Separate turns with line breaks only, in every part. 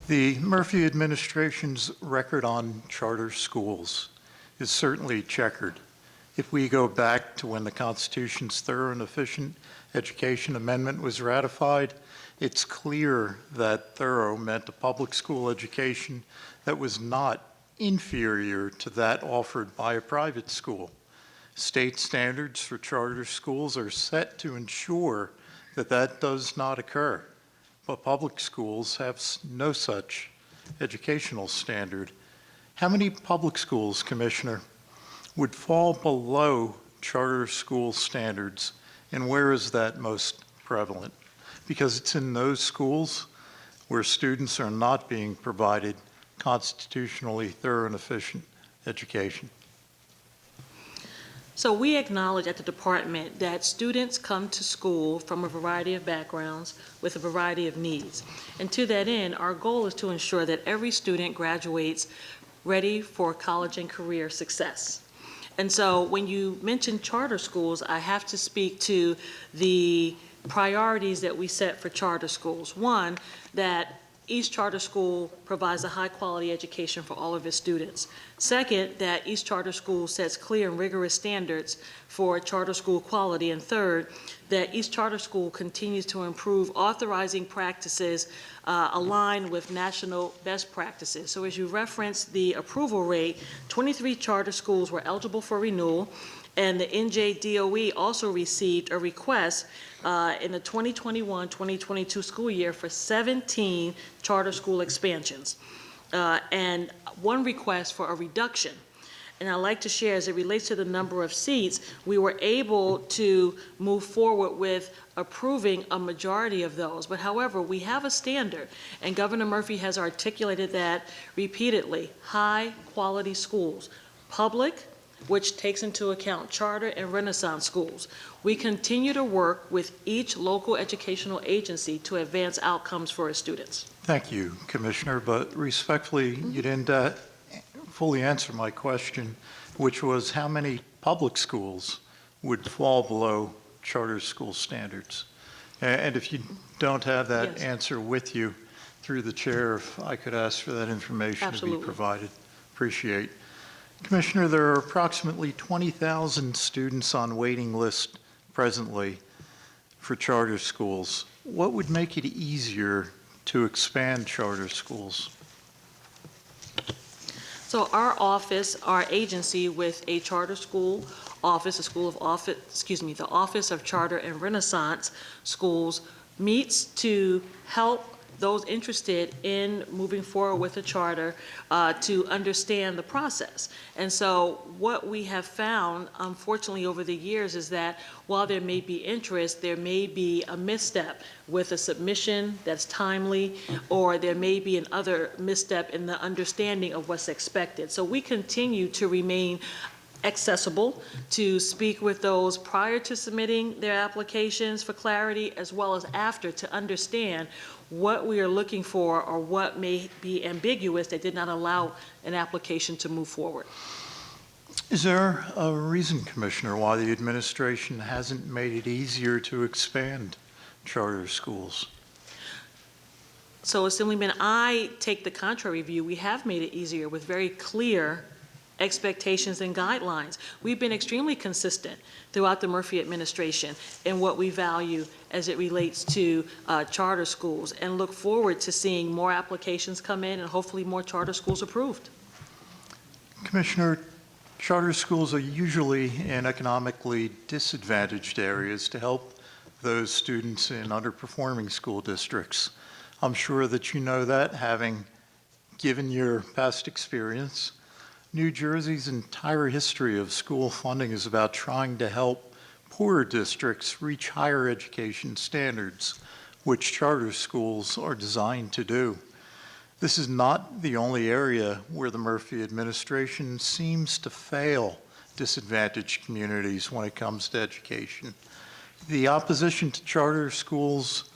The Murphy administration's record on charter schools is certainly checkered. If we go back to when the Constitution's thorough and efficient education amendment was ratified, it's clear that thorough meant a public school education that was not inferior to that offered by a private school. State standards for charter schools are set to ensure that that does not occur, but public schools have no such educational standard. How many public schools, Commissioner, would fall below charter school standards, and where is that most prevalent? Because it's in those schools where students are not being provided constitutionally thorough and efficient education.
So we acknowledge at the department that students come to school from a variety of backgrounds with a variety of needs. And to that end, our goal is to ensure that every student graduates ready for college and career success. And so when you mention charter schools, I have to speak to the priorities that we set for charter schools. One, that each charter school provides a high-quality education for all of its students. Second, that each charter school sets clear and rigorous standards for charter school quality. And third, that each charter school continues to improve authorizing practices aligned with national best practices. So as you referenced the approval rate, 23 charter schools were eligible for renewal, and the NJDOE also received a request in the 2021-2022 school year for 17 charter school expansions and one request for a reduction. And I'd like to share, as it relates to the number of seats, we were able to move forward with approving a majority of those. But however, we have a standard, and Governor Murphy has articulated that repeatedly: high quality schools, public, which takes into account charter and Renaissance schools. We continue to work with each local educational agency to advance outcomes for its students.
Thank you, Commissioner, but respectfully, you didn't fully answer my question, which was how many public schools would fall below charter school standards? And if you don't have that
Yes.
answer with you, through the chair, if I could ask for that information
Absolutely.
to be provided, appreciate. Commissioner, there are approximately 20,000 students on waiting list presently for charter schools. What would make it easier to expand charter schools?
So our office, our agency with a charter school office, the Office of Charter and Renaissance Schools, meets to help those interested in moving forward with a charter to understand the process. And so what we have found, unfortunately, over the years is that while there may be interest, there may be a misstep with a submission that's timely, or there may be another misstep in the understanding of what's expected. So we continue to remain accessible to speak with those prior to submitting their applications for clarity, as well as after, to understand what we are looking for or what may be ambiguous that did not allow an application to move forward.
Is there a reason, Commissioner, why the administration hasn't made it easier to expand charter schools?
So, Assemblyman, I take the contrary view. We have made it easier with very clear expectations and guidelines. We've been extremely consistent throughout the Murphy administration in what we value as it relates to charter schools, and look forward to seeing more applications come in and hopefully more charter schools approved.
Commissioner, charter schools are usually in economically disadvantaged areas to help those students in underperforming school districts. I'm sure that you know that, having given your past experience. New Jersey's entire history of school funding is about trying to help poorer districts reach higher education standards, which charter schools are designed to do. This is not the only area where the Murphy administration seems to fail disadvantaged communities when it comes to education. The opposition to charter schools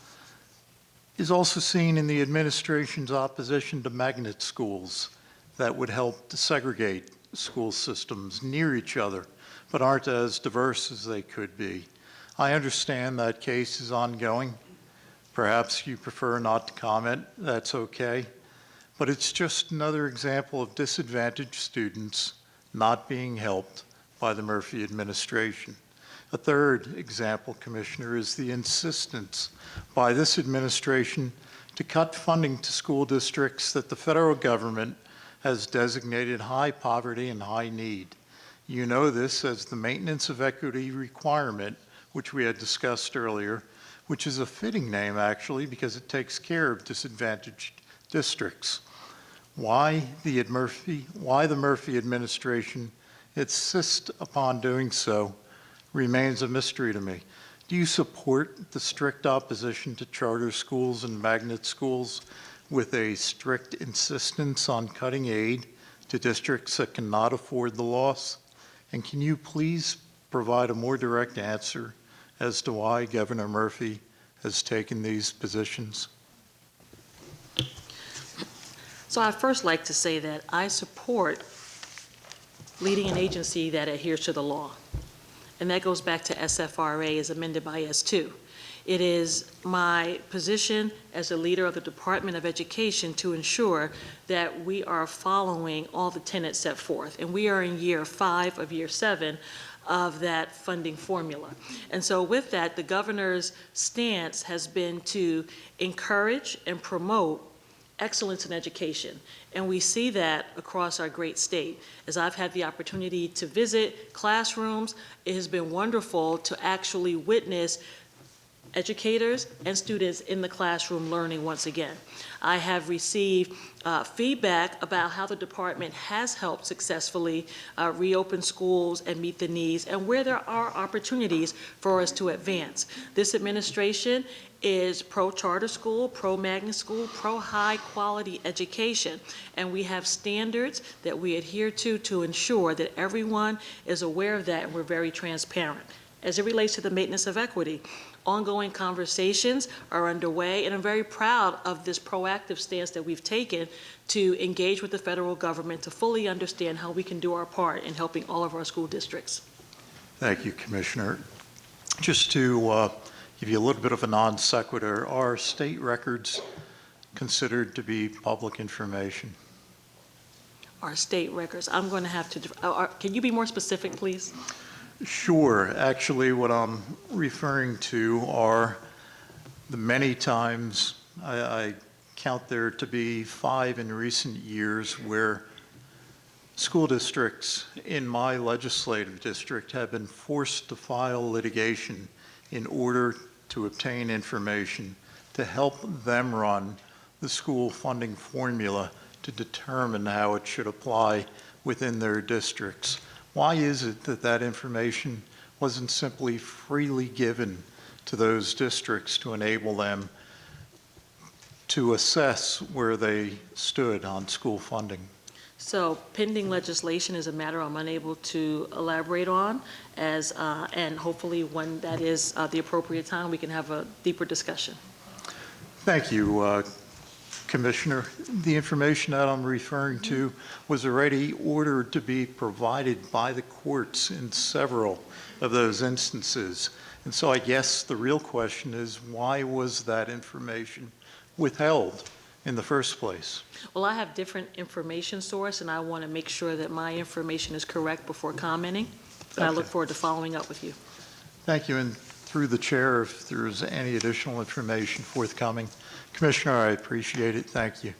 is also seen in the administration's opposition to magnet schools that would help to segregate school systems near each other, but aren't as diverse as they could be. I understand that case is ongoing. Perhaps you prefer not to comment. That's okay. but it's just another example of disadvantaged students not being helped by the Murphy administration. A third example, Commissioner, is the insistence by this administration to cut funding to school districts that the federal government has designated high poverty and high need. You know this as the maintenance of equity requirement, which we had discussed earlier, which is a fitting name actually because it takes care of disadvantaged districts. Why the Murphy administration insists upon doing so remains a mystery to me. Do you support the strict opposition to charter schools and magnet schools with a strict insistence on cutting aid to districts that cannot afford the loss? And can you please provide a more direct answer as to why Governor Murphy has taken these positions?
So I'd first like to say that I support leading an agency that adheres to the law. And that goes back to SFRA as amended by S2. It is my position as a leader of the Department of Education to ensure that we are following all the tenets set forth. And we are in year 5 of year 7 of that funding formula. And so with that, the governor's stance has been to encourage and promote excellence in education. And we see that across our great state. As I've had the opportunity to visit classrooms, it has been wonderful to actually witness educators and students in the classroom learning once again. I have received feedback about how the department has helped successfully reopen schools and meet the needs, and where there are opportunities for us to advance. This administration is pro-charter school, pro-magnet school, pro-high quality education, and we have standards that we adhere to ensure that everyone is aware of that, and we're very transparent. As it relates to the maintenance of equity, ongoing conversations are underway, and I'm very proud of this proactive stance that we've taken to engage with the federal government to fully understand how we can do our part in helping all of our school districts.
Thank you, Commissioner. Just to give you a little bit of a non sequitur, are state records considered to be public information?
Our state records, I'm going to have to, can you be more specific, please?
Sure. Actually, what I'm referring to are the many times, I count there to be 5 in recent years, where school districts in my legislative district have been forced to file litigation in order to obtain information to help them run the school funding formula to determine how it should apply within their districts. Why is it that that information wasn't simply freely given to those districts to enable them to assess where they stood on school funding?
So pending legislation is a matter I'm unable to elaborate on, and hopefully when that is the appropriate time, we can have a deeper discussion.
Thank you, Commissioner. The information that I'm referring to was already ordered to be provided by the courts in several of those instances. And so I guess the real question is, why was that information withheld in the first place?
Well, I have different information source, and I want to make sure that my information is correct before commenting. And I look forward to following up with you.
Thank you. And through the chair, if there's any additional information forthcoming, Commissioner, I appreciate it. Thank you.